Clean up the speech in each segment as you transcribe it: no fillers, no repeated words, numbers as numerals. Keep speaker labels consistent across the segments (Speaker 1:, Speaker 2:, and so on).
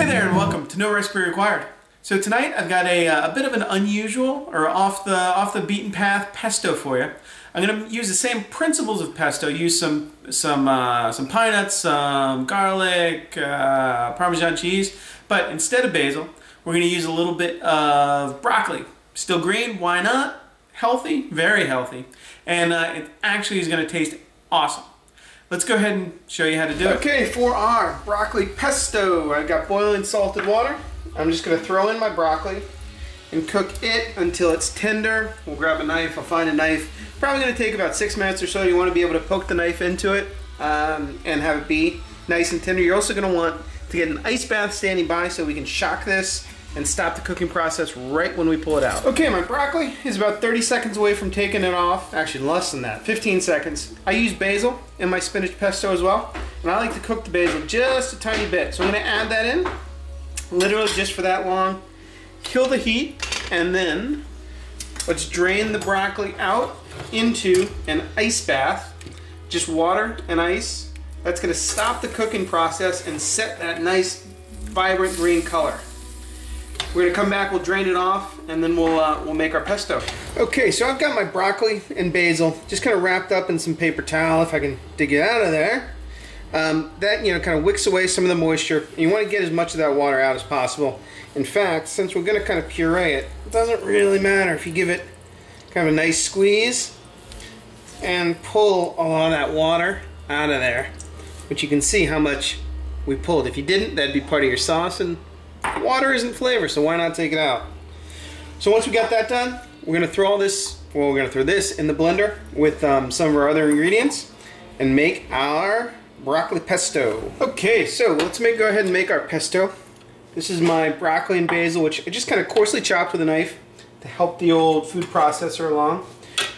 Speaker 1: Hey there and welcome to No Recipe Required. So tonight I've got a bit of an unusual or off the beaten path pesto for you. I'm going to use the same principles of pesto. Use some pine nuts, some garlic, Parmesan cheese, but instead of basil, we're going to use a little bit of broccoli. Still green, why not? Healthy, very healthy, and it actually is going to taste awesome. Let's go ahead and show you how to do it. Okay, for our broccoli pesto, I got boiling salted water. I'm just going to throw in my broccoli and cook it until it's tender. We'll grab a knife. I'll find a knife. Probably going to take about 6 minutes or so. You want to be able to poke the knife into it and have it be nice and tender. You're also going to want to get an ice bath standing by so we can shock this and stop the cooking process right when we pull it out. Okay, my broccoli is about 30 seconds away from taking it off. Actually, less than that, 15 seconds. I use basil in my spinach pesto as well, and I like to cook the basil just a tiny bit. So I'm gonna add that in, literally just for that long. Kill the heat, and then let's drain the broccoli out into an ice bath. Just water and ice. That's gonna stop the cooking process and set that nice, vibrant green color. We're gonna come back, we'll drain it off, and then we'll make our pesto. Okay, so I've got my broccoli and basil just kind of wrapped up in some paper towel, if I can dig it out of there. That, kind of wicks away some of the moisture. You want to get as much of that water out as possible. In fact, since we're gonna kind of puree it, it doesn't really matter if you give it kind of a nice squeeze and pull a lot of that water out of there. But you can see how much we pulled. If you didn't, that'd be part of your sauce, and water isn't flavor, so why not take it out? So once we got that done, we're gonna throw all this, well, we're gonna throw this in the blender with some of our other ingredients and make our broccoli pesto. Okay, so let's go ahead and make our pesto. This is my broccoli and basil, which I just kind of coarsely chopped with a knife to help the old food processor along.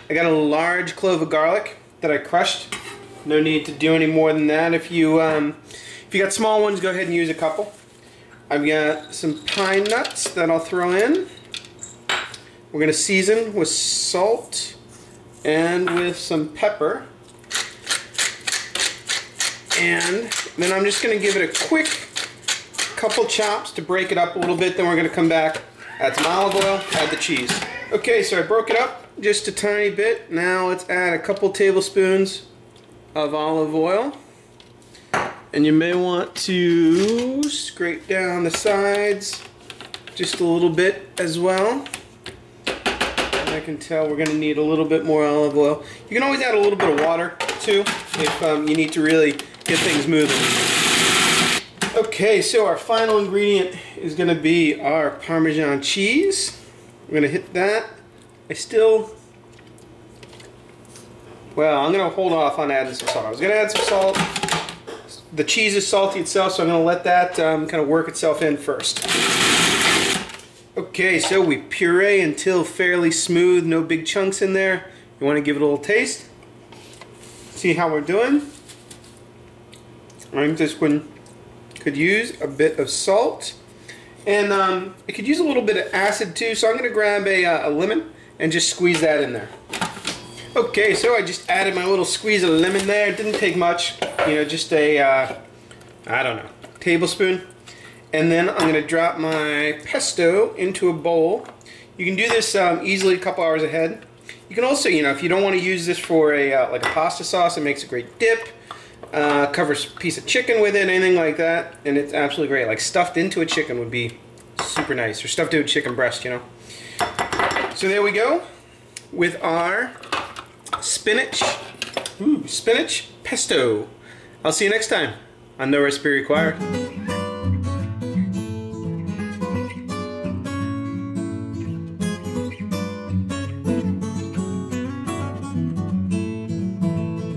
Speaker 1: I got a large clove of garlic that I crushed. No need to do any more than that. If you got small ones, go ahead and use a couple. I've got some pine nuts that I'll throw in. We're going to season with salt and with some pepper. And then I'm just going to give it a quick couple chops to break it up a little bit. Then we're going to come back, add some olive oil, add the cheese. Okay, so I broke it up just a tiny bit. Now let's add a couple tablespoons of olive oil. And you may want to scrape down the sides just a little bit as well. And I can tell we're going to need a little bit more olive oil. You can always add a little bit of water too if you need to really get things moving. Okay, so our final ingredient is going to be our Parmesan cheese. I'm going to hit that. I'm going to hold off on adding some salt. I was going to add some salt. The cheese is salty itself, so I'm going to let that kind of work itself in first. Okay, so we puree until fairly smooth, no big chunks in there. You want to give it a little taste. See how we're doing. I think this one could use a bit of salt. And it could use a little bit of acid too, so I'm going to grab a lemon and just squeeze that in there. Okay, so I just added my little squeeze of lemon there. It didn't take much, just a, I don't know, tablespoon. And then I'm going to drop my pesto into a bowl. You can do this easily a couple hours ahead. You can also, if you don't want to use this for like a pasta sauce, it makes a great dip. Covers a piece of chicken with it, anything like that, and it's absolutely great. Like stuffed into a chicken would be super nice, or stuffed into a chicken breast, So there we go with our spinach pesto. I'll see you next time on No Recipe Required.